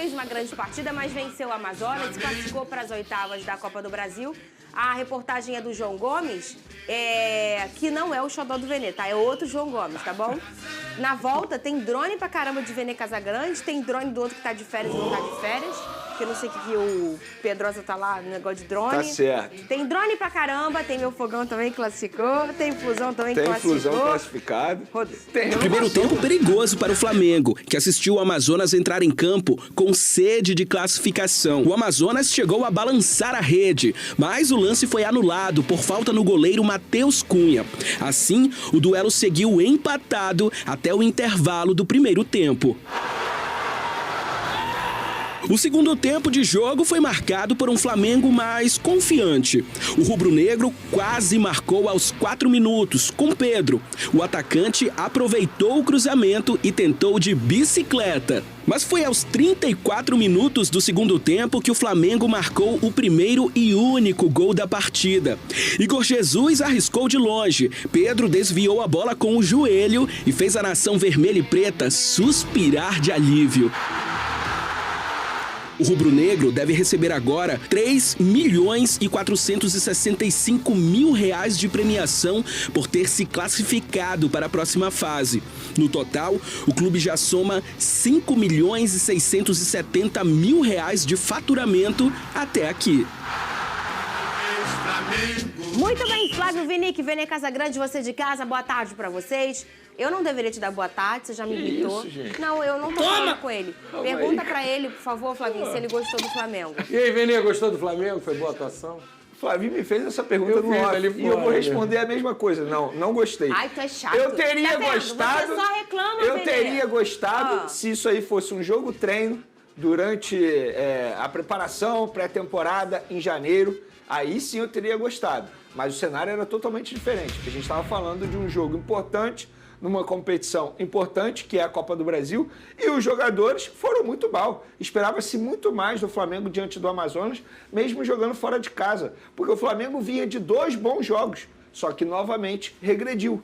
fez uma grande partida, mas venceu o Amazonas, se classificou para as oitavas da Copa do Brasil. A reportagem é do João Gomes, que não é o xodó do Vene, tá? É outro João Gomes, tá bom? Na volta tem drone pra caramba de Vene Casagrande, tem drone do outro que tá de férias e não tá de férias, que eu não sei o que o Pedrosa tá lá no negócio de drone. Tá certo. Tem drone pra caramba, tem Meu Fogão também que classificou, tem Fusão também que classificou. Tem Fusão classificado. Primeiro tempo perigoso para o Flamengo, que assistiu o Amazonas entrar em campo com sede de classificação. O Amazonas chegou a balançar a rede, mas o lance foi anulado por falta no goleiro Matheus Cunha. Assim, o duelo seguiu empatado até o intervalo do primeiro tempo. O segundo tempo de jogo foi marcado por um Flamengo mais confiante. O rubro-negro quase marcou aos 4 minutos, com Pedro. O atacante aproveitou o cruzamento e tentou de bicicleta. Mas foi aos 34 minutos do segundo tempo que o Flamengo marcou o primeiro e único gol da partida. Igor Jesus arriscou de longe. Pedro desviou a bola com o joelho e fez a nação vermelha e preta suspirar de alívio. O rubro-negro deve receber agora R$3.465.000 de premiação por ter se classificado para a próxima fase. No total, o clube já soma R$5.670.000 de faturamento até aqui. Muito bem, Flávio Vinick, Vene Casagrande, você de casa, boa tarde pra vocês. Eu não deveria te dar boa tarde, você já me irritou. Isso, gente? Não, eu não tô falando com ele. Pergunta pra ele, por favor, Flavinho, se ele gostou do Flamengo. E aí, Vene, gostou do Flamengo? Foi boa atuação? Flavinho me fez essa pergunta no off e eu vou responder a mesma coisa. Não gostei. Ai, tu é chato. Eu teria Tá gostado. Você só reclama, Eu Vene. teria gostado se isso aí fosse um jogo treino durante a preparação, pré-temporada, em janeiro. Aí sim eu teria gostado. Mas o cenário era totalmente diferente. A gente estava falando de um jogo importante, numa competição importante, que é a Copa do Brasil, e os jogadores foram muito mal. Esperava-se muito mais do Flamengo diante do Amazonas, mesmo jogando fora de casa, porque o Flamengo vinha de 2 bons jogos, só que novamente regrediu.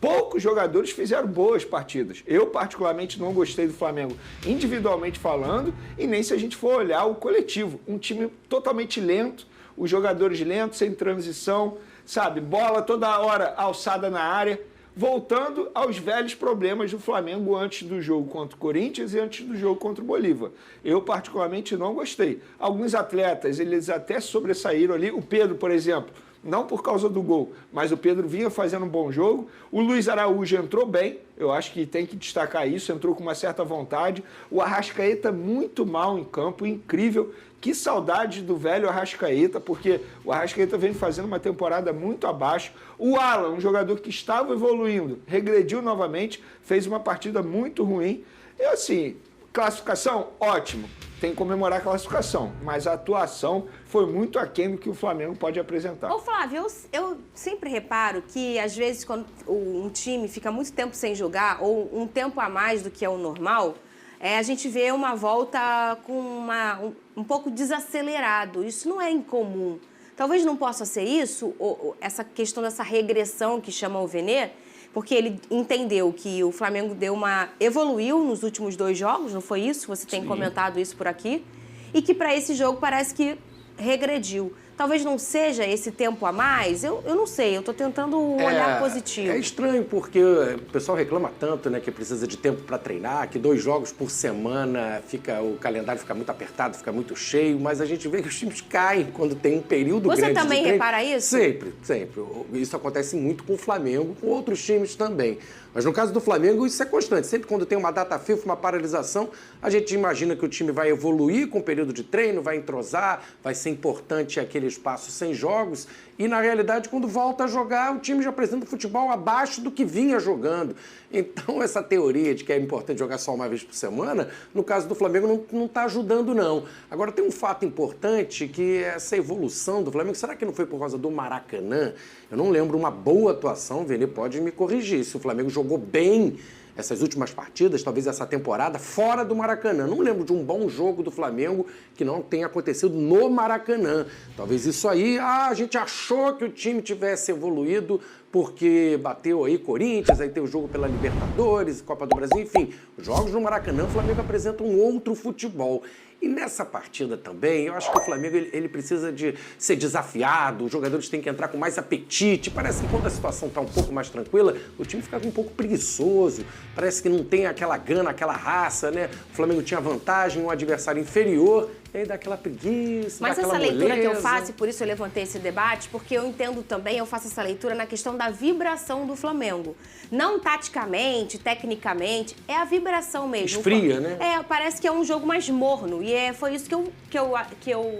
Poucos jogadores fizeram boas partidas. Eu, particularmente, não gostei do Flamengo individualmente falando, e nem se a gente for olhar o coletivo. Um time totalmente lento, os jogadores lentos, sem transição, sabe? Bola toda hora alçada na área, voltando aos velhos problemas do Flamengo antes do jogo contra o Corinthians e antes do jogo contra o Bolívar. Eu, particularmente, não gostei. Alguns atletas, eles até sobressaíram ali. O Pedro, por exemplo, não por causa do gol, mas o Pedro vinha fazendo um bom jogo. O Luiz Araújo entrou bem, eu acho que tem que destacar isso, entrou com uma certa vontade. O Arrascaeta muito mal em campo, incrível. Que saudade do velho Arrascaeta, porque o Arrascaeta vem fazendo uma temporada muito abaixo. O Alan, um jogador que estava evoluindo, regrediu novamente, fez uma partida muito ruim. E assim, classificação, ótimo. Tem que comemorar a classificação, mas a atuação foi muito aquém do que o Flamengo pode apresentar. Ô, Flávio, eu sempre reparo que, às vezes, quando um time fica muito tempo sem jogar, ou um tempo a mais do que é o normal, a gente vê uma volta com um pouco desacelerado. Isso não é incomum. Talvez não possa ser isso, essa questão dessa regressão que chama o Vene, porque ele entendeu que o Flamengo evoluiu nos últimos 2 jogos, não foi isso? Você tem comentado isso por aqui. E que para esse jogo parece que regrediu. Talvez não seja esse tempo a mais, eu não sei, eu estou tentando olhar positivo. É estranho porque o pessoal reclama tanto, né, que precisa de tempo para treinar, que 2 jogos por semana, o calendário fica muito apertado, fica muito cheio, mas a gente vê que os times caem quando tem um período grande de treino. Você também repara isso? Sempre, sempre. Isso acontece muito com o Flamengo, com outros times também. Mas no caso do Flamengo, isso é constante. Sempre quando tem uma data FIFA, uma paralisação, a gente imagina que o time vai evoluir com o período de treino, vai entrosar, vai ser importante aquele espaço sem jogos. E, na realidade, quando volta a jogar, o time já apresenta o futebol abaixo do que vinha jogando. Então, essa teoria de que é importante jogar só uma vez por semana, no caso do Flamengo, não está ajudando, não. Agora, tem um fato importante, que é essa evolução do Flamengo. Será que não foi por causa do Maracanã? Eu não lembro uma boa atuação, o Vene pode me corrigir, se o Flamengo jogou bem essas últimas partidas, talvez essa temporada, fora do Maracanã. Não lembro de um bom jogo do Flamengo que não tenha acontecido no Maracanã. Talvez isso aí, a gente achou que o time tivesse evoluído porque bateu aí Corinthians, aí tem o jogo pela Libertadores, Copa do Brasil, enfim. Os jogos no Maracanã, o Flamengo apresenta um outro futebol. E nessa partida também, eu acho que o Flamengo ele precisa de ser desafiado, os jogadores têm que entrar com mais apetite. Parece que quando a situação está um pouco mais tranquila, o time fica um pouco preguiçoso, parece que não tem aquela gana, aquela raça, né? O Flamengo tinha vantagem, um adversário inferior, e aí dá aquela preguiça, mas dá aquela essa leitura moleza. que eu faço, e por isso eu levantei esse debate, porque eu entendo também, eu faço essa leitura na questão da vibração do Flamengo. Não taticamente, tecnicamente, é a vibração mesmo. Esfria, né? Parece que é um jogo mais morno. E foi isso que eu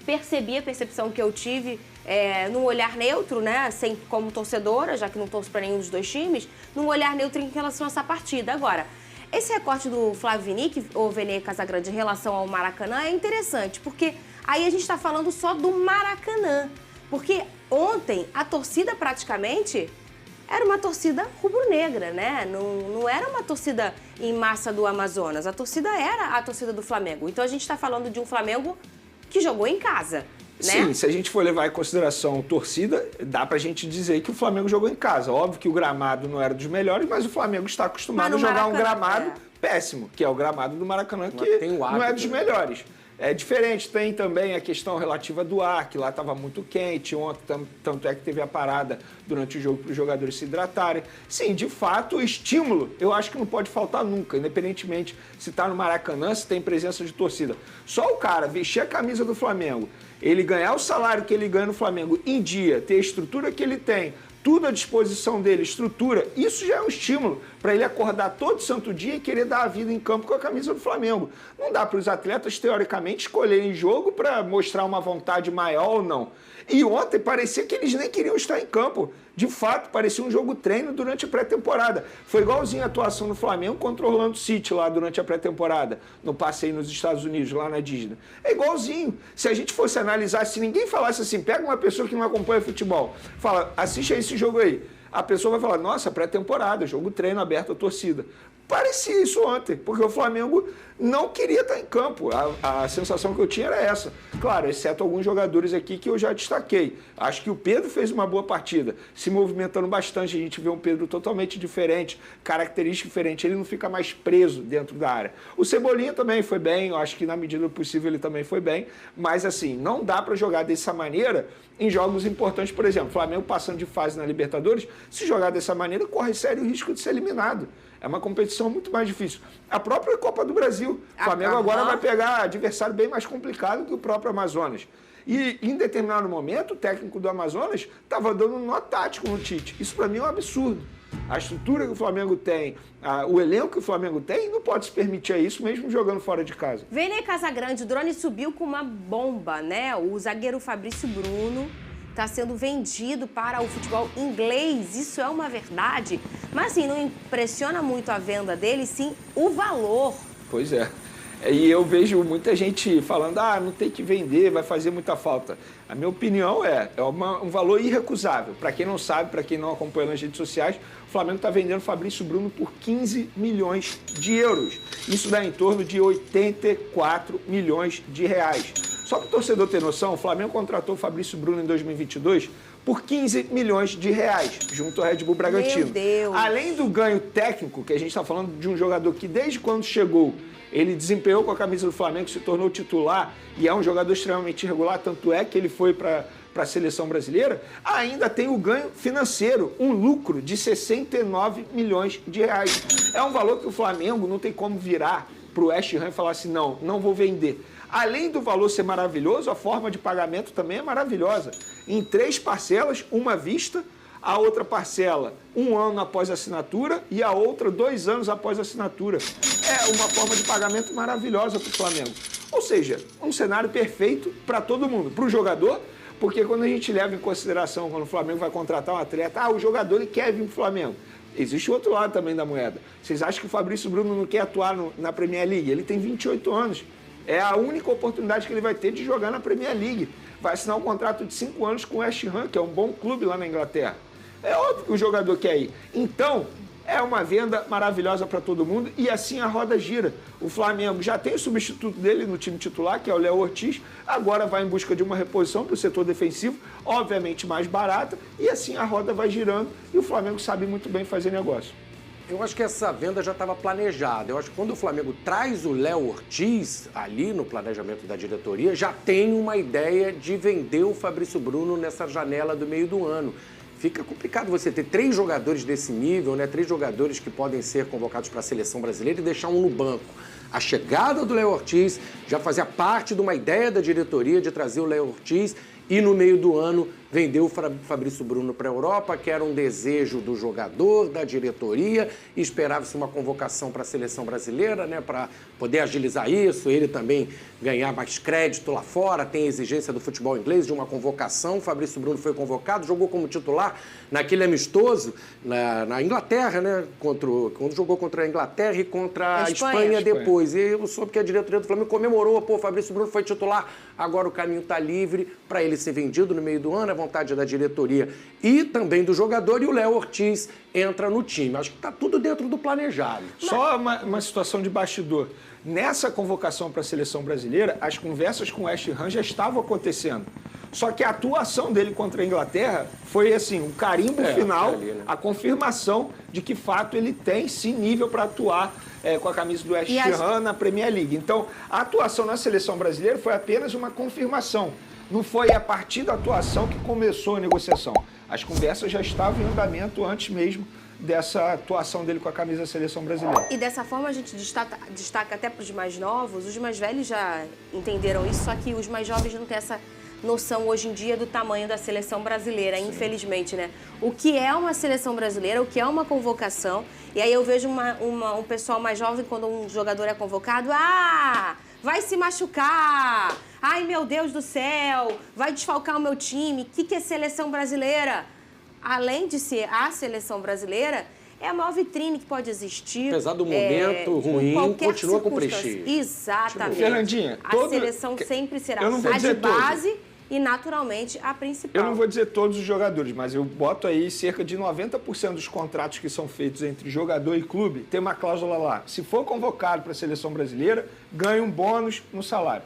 percebi, a percepção que eu tive num olhar neutro, né? Como torcedora, já que não torço para nenhum dos dois times, num olhar neutro em relação a essa partida. Agora, esse recorte do Flávio Vinick, ou Vene Casagrande, em relação ao Maracanã é interessante, porque aí a gente está falando só do Maracanã. Porque ontem a torcida praticamente era uma torcida rubro-negra, né? Não era uma torcida em massa do Amazonas. A torcida era a torcida do Flamengo. Então a gente está falando de um Flamengo que jogou em casa, né? Sim, se a gente for levar em consideração torcida, dá pra gente dizer que o Flamengo jogou em casa. Óbvio que o gramado não era dos melhores, mas o Flamengo está acostumado a jogar um gramado péssimo, que é o gramado do Maracanã, que não é dos melhores. É diferente, tem também a questão relativa do ar, que lá estava muito quente, ontem tanto é que teve a parada durante o jogo para os jogadores se hidratarem. Sim, de fato, o estímulo eu acho que não pode faltar nunca, independentemente se está no Maracanã, se tem presença de torcida. Só o cara vestir a camisa do Flamengo, ele ganhar o salário que ele ganha no Flamengo em dia, ter a estrutura que ele tem, tudo à disposição dele, estrutura, isso já é um estímulo para ele acordar todo santo dia e querer dar a vida em campo com a camisa do Flamengo. Não dá para os atletas, teoricamente, escolherem jogo para mostrar uma vontade maior ou não. E ontem parecia que eles nem queriam estar em campo. De fato, parecia um jogo treino durante a pré-temporada. Foi igualzinho a atuação do Flamengo contra o Orlando City lá durante a pré-temporada, no passeio nos Estados Unidos, lá na Disney. É igualzinho. Se a gente fosse analisar, se ninguém falasse assim, pega uma pessoa que não acompanha futebol, fala, assiste esse jogo aí. A pessoa vai falar, nossa, pré-temporada, jogo treino aberto à torcida. Parecia isso ontem, porque o Flamengo não queria estar em campo. A sensação que eu tinha era essa. Claro, exceto alguns jogadores aqui que eu já destaquei. Acho que o Pedro fez uma boa partida, se movimentando bastante. A gente vê um Pedro totalmente diferente, característica diferente. Ele não fica mais preso dentro da área. O Cebolinha também foi bem, eu acho que na medida do possível ele também foi bem. Mas assim, não dá para jogar dessa maneira em jogos importantes. Por exemplo, o Flamengo passando de fase na Libertadores, se jogar dessa maneira, corre sério risco de ser eliminado. É uma competição muito mais difícil. A própria Copa do Brasil. O Flamengo agora vai pegar adversário bem mais complicado que o próprio Amazonas. E, em determinado momento, o técnico do Amazonas estava dando um nó tático no Tite. Isso, para mim, é um absurdo. A estrutura que o Flamengo tem, o elenco que o Flamengo tem, não pode se permitir isso, mesmo jogando fora de casa. Vene Casagrande, o drone subiu com uma bomba, né? O zagueiro Fabrício Bruno está sendo vendido para o futebol inglês. Isso é uma verdade. Mas, assim, não impressiona muito a venda dele, sim o valor. Pois é. E eu vejo muita gente falando, não tem que vender, vai fazer muita falta. A minha opinião é um valor irrecusável. Para quem não sabe, para quem não acompanha nas redes sociais, o Flamengo está vendendo o Fabrício Bruno por 15 milhões de euros. Isso dá em torno de 84 milhões de reais. Só para o torcedor ter noção, o Flamengo contratou o Fabrício Bruno em 2022 por 15 milhões de reais, junto ao Red Bull Bragantino. Meu Deus! Além do ganho técnico, que a gente está falando de um jogador que desde quando chegou, ele desempenhou com a camisa do Flamengo, se tornou titular e é um jogador extremamente irregular, tanto é que ele foi para a seleção brasileira, ainda tem o ganho financeiro, um lucro de 69 milhões de reais. É um valor que o Flamengo não tem como virar para o West Ham e falar assim, não vou vender. Além do valor ser maravilhoso, a forma de pagamento também é maravilhosa. Em 3 parcelas, uma à vista, a outra parcela 1 ano após a assinatura e a outra 2 anos após a assinatura. É uma forma de pagamento maravilhosa para o Flamengo. Ou seja, um cenário perfeito para todo mundo. Para o jogador, porque quando a gente leva em consideração, quando o Flamengo vai contratar um atleta, o jogador ele quer vir para o Flamengo. Existe o outro lado também da moeda. Vocês acham que o Fabrício Bruno não quer atuar na Premier League? Ele tem 28 anos. É a única oportunidade que ele vai ter de jogar na Premier League. Vai assinar um contrato de 5 anos com o West Ham, que é um bom clube lá na Inglaterra. É óbvio que o jogador quer ir. Então, É uma venda maravilhosa para todo mundo e assim a roda gira. O Flamengo já tem o substituto dele no time titular, que é o Léo Ortiz, agora vai em busca de uma reposição para o setor defensivo, obviamente mais barata, e assim a roda vai girando e o Flamengo sabe muito bem fazer negócio. Eu acho que essa venda já estava planejada. Eu acho que quando o Flamengo traz o Léo Ortiz ali no planejamento da diretoria, já tem uma ideia de vender o Fabrício Bruno nessa janela do meio do ano. Fica complicado você ter 3 jogadores desse nível, né? 3 jogadores que podem ser convocados para a seleção brasileira e deixar um no banco. A chegada do Léo Ortiz já fazia parte de uma ideia da diretoria de trazer o Léo Ortiz e no meio do ano vendeu o Fabrício Bruno para a Europa, que era um desejo do jogador, da diretoria, e esperava-se uma convocação para a seleção brasileira, né, para poder agilizar isso, ele também ganhar mais crédito lá fora, tem exigência do futebol inglês de uma convocação. O Fabrício Bruno foi convocado, jogou como titular naquele amistoso na Inglaterra, né, quando jogou contra a Inglaterra e contra a Espanha depois. E eu soube que a diretoria do Flamengo comemorou, pô, o Fabrício Bruno foi titular, agora o caminho está livre para ele ser vendido no meio do ano, vontade da diretoria e também do jogador, e o Léo Ortiz entra no time. Acho que está tudo dentro do planejado. Só uma situação de bastidor. Nessa convocação para a seleção brasileira, as conversas com o West Ham já estavam acontecendo. Só que a atuação dele contra a Inglaterra foi assim, um carimbo final, ali, né? A confirmação de que, fato, ele tem sim nível para atuar com a camisa do West Ham na Premier League. Então, a atuação na seleção brasileira foi apenas uma confirmação. Não foi a partir da atuação que começou a negociação. As conversas já estavam em andamento antes mesmo dessa atuação dele com a camisa da seleção brasileira. E dessa forma a gente destaca até para os mais novos, os mais velhos já entenderam isso, só que os mais jovens não têm essa noção hoje em dia do tamanho da seleção brasileira, sim, infelizmente, né? O que é uma seleção brasileira, o que é uma convocação, e aí eu vejo um pessoal mais jovem, quando um jogador é convocado, vai se machucar, ai meu Deus do céu, vai desfalcar o meu time, o que é seleção brasileira? Além de ser a seleção brasileira, é a maior vitrine que pode existir. Apesar do momento ruim, continua com prestígio. Exatamente. Fernandinha, a seleção sempre será a de base e, naturalmente, a principal. Eu não vou dizer todos os jogadores, mas eu boto aí cerca de 90% dos contratos que são feitos entre jogador e clube, tem uma cláusula lá. Se for convocado para a seleção brasileira, ganha um bônus no salário.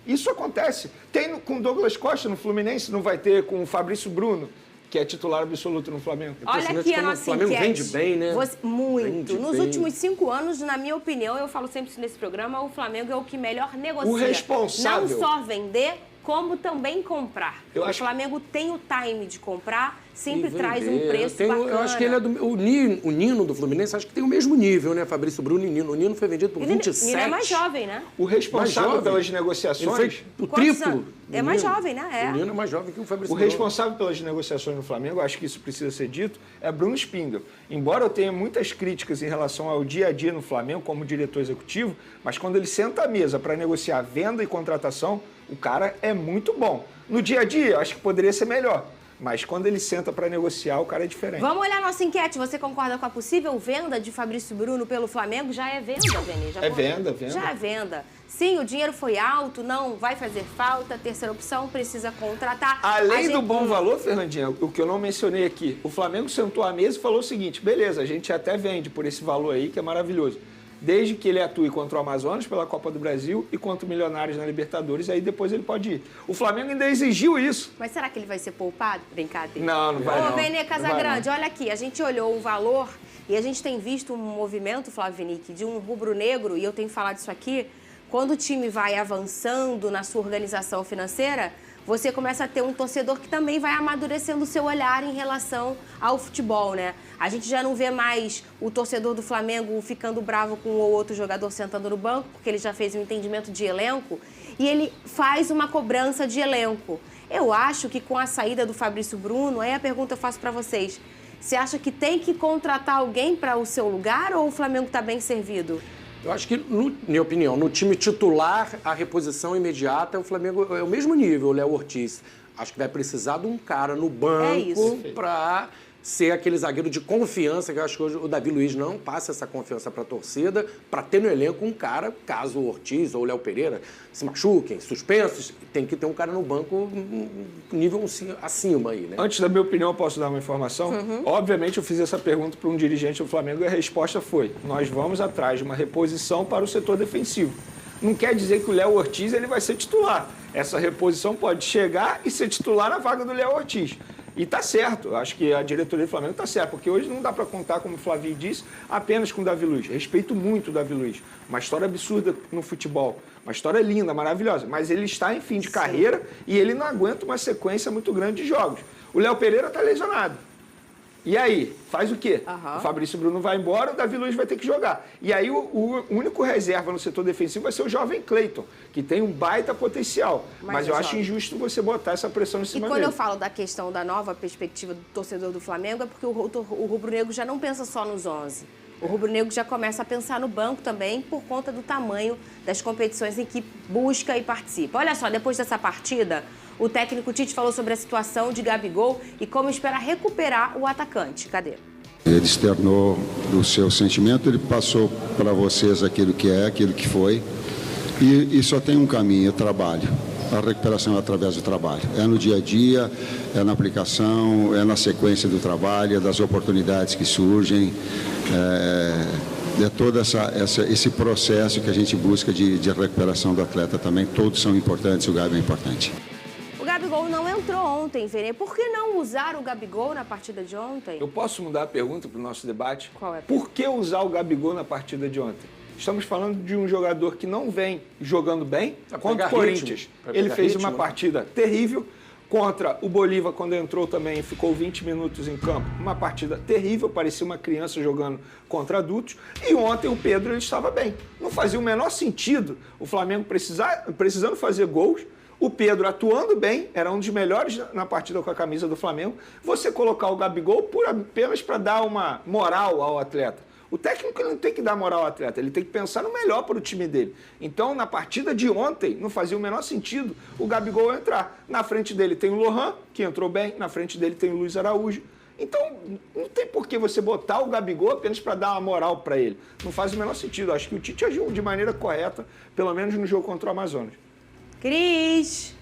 Isso acontece. Tem com o Douglas Costa no Fluminense, não vai ter com o Fabrício Bruno, que é titular absoluto no Flamengo. Olha aqui a nossa enquete. O Flamengo vende bem, né? Muito. Nos últimos 5 anos, na minha opinião, eu falo sempre isso nesse programa, o Flamengo é o que melhor negocia. O responsável. Não só vender, como também comprar. O Flamengo tem o time de comprar, sempre traz um preço bacana. Eu acho que ele é o Nino do Fluminense, acho que tem o mesmo nível, né? Fabrício Bruno e Nino. O Nino foi vendido por 27. Nino é mais jovem, né? O responsável pelas negociações... Ele foi o triplo. É mais jovem, né? O Nino é mais jovem que o Fabrício Bruno. O responsável pelas negociações no Flamengo, acho que isso precisa ser dito, é Bruno Spindel. Embora eu tenha muitas críticas em relação ao dia a dia no Flamengo como diretor executivo, mas quando ele senta à mesa para negociar venda e contratação, o cara é muito bom. No dia a dia, acho que poderia ser melhor. Mas quando ele senta para negociar, o cara é diferente. Vamos olhar a nossa enquete. Você concorda com a possível venda de Fabrício Bruno pelo Flamengo? Já é venda, Veni? Venda. Já é venda. Sim, o dinheiro foi alto, não vai fazer falta. Terceira opção, precisa contratar. Além do bom valor, Fernandinha, o que eu não mencionei aqui, o Flamengo sentou à mesa e falou o seguinte, beleza, a gente até vende por esse valor aí, que é maravilhoso. Desde que ele atue contra o Amazonas pela Copa do Brasil e contra o Milionários na Libertadores, aí depois ele pode ir. O Flamengo ainda exigiu isso. Mas será que ele vai ser poupado? Brincadeira. Não vai não. Ô, Vene Casagrande, olha aqui, a gente olhou o valor e a gente tem visto um movimento, Flávio Vinick, de um rubro-negro, e eu tenho falado isso aqui, quando o time vai avançando na sua organização financeira, você começa a ter um torcedor que também vai amadurecendo o seu olhar em relação ao futebol, né? A gente já não vê mais o torcedor do Flamengo ficando bravo com um ou outro jogador sentando no banco, porque ele já fez um entendimento de elenco, e ele faz uma cobrança de elenco. Eu acho que com a saída do Fabrício Bruno, aí a pergunta eu faço para vocês, você acha que tem que contratar alguém para o seu lugar ou o Flamengo está bem servido? Eu acho que, na minha opinião, no time titular, a reposição imediata, o Flamengo é o mesmo nível, o Léo Ortiz. Acho que vai precisar de um cara no banco para ser aquele zagueiro de confiança, que eu acho que hoje o Davi Luiz não passa essa confiança para a torcida, para ter no elenco um cara, caso o Ortiz ou o Léo Pereira se machuquem, suspensos, tem que ter um cara no banco nível acima aí, né? Antes da minha opinião, eu posso dar uma informação? Obviamente, eu fiz essa pergunta para um dirigente do Flamengo e a resposta foi: nós vamos atrás de uma reposição para o setor defensivo. Não quer dizer que o Léo Ortiz ele vai ser titular. Essa reposição pode chegar e ser titular na vaga do Léo Ortiz. E tá certo, eu acho que a diretoria do Flamengo tá certa, porque hoje não dá para contar, como o Flavinho disse, apenas com o Davi Luiz. Respeito muito o Davi Luiz. Uma história absurda no futebol. Uma história linda, maravilhosa. Mas ele está em fim de carreira e ele não aguenta uma sequência muito grande de jogos. O Léo Pereira tá lesionado. E aí, faz o quê? O Fabrício Bruno vai embora, o Davi Luiz vai ter que jogar. E aí o único reserva no setor defensivo vai ser o jovem Cleiton, que tem um baita potencial. Mas eu acho injusto você botar essa pressão em cima dele. E quando eu falo da questão da nova perspectiva do torcedor do Flamengo, é porque o rubro-negro já não pensa só nos 11. O rubro-negro já começa a pensar no banco também por conta do tamanho das competições em que busca e participa. Olha só, depois dessa partida, o técnico Tite falou sobre a situação de Gabigol e como espera recuperar o atacante. Cadê? Ele externou o seu sentimento, ele passou para vocês aquilo que é, aquilo que foi. E só tem um caminho, é trabalho. A recuperação é através do trabalho. É no dia a dia, é na aplicação, é na sequência do trabalho, é das oportunidades que surgem. É todo esse processo que a gente busca de recuperação do atleta também. Todos são importantes, o Gabi é importante. O Gabigol não entrou ontem, Vene. Por que não usar o Gabigol na partida de ontem? Eu posso mudar a pergunta para o nosso debate? Qual é? Por que usar o Gabigol na partida de ontem? Estamos falando de um jogador que não vem jogando bem contra o Corinthians. Ele fez uma partida terrível. Contra o Bolívar, quando entrou também, ficou 20 minutos em campo. Uma partida terrível, parecia uma criança jogando contra adultos. E ontem o Pedro ele estava bem. Não fazia o menor sentido o Flamengo precisando fazer gols. O Pedro atuando bem, era um dos melhores na partida com a camisa do Flamengo. Você colocar o Gabigol apenas para dar uma moral ao atleta. O técnico ele não tem que dar moral ao atleta, ele tem que pensar no melhor para o time dele. Então, na partida de ontem, não fazia o menor sentido o Gabigol entrar. Na frente dele tem o Lohan, que entrou bem, na frente dele tem o Luiz Araújo. Então, não tem por que você botar o Gabigol apenas para dar uma moral para ele. Não faz o menor sentido. Acho que o Tite agiu de maneira correta, pelo menos no jogo contra o Amazonas. Cris!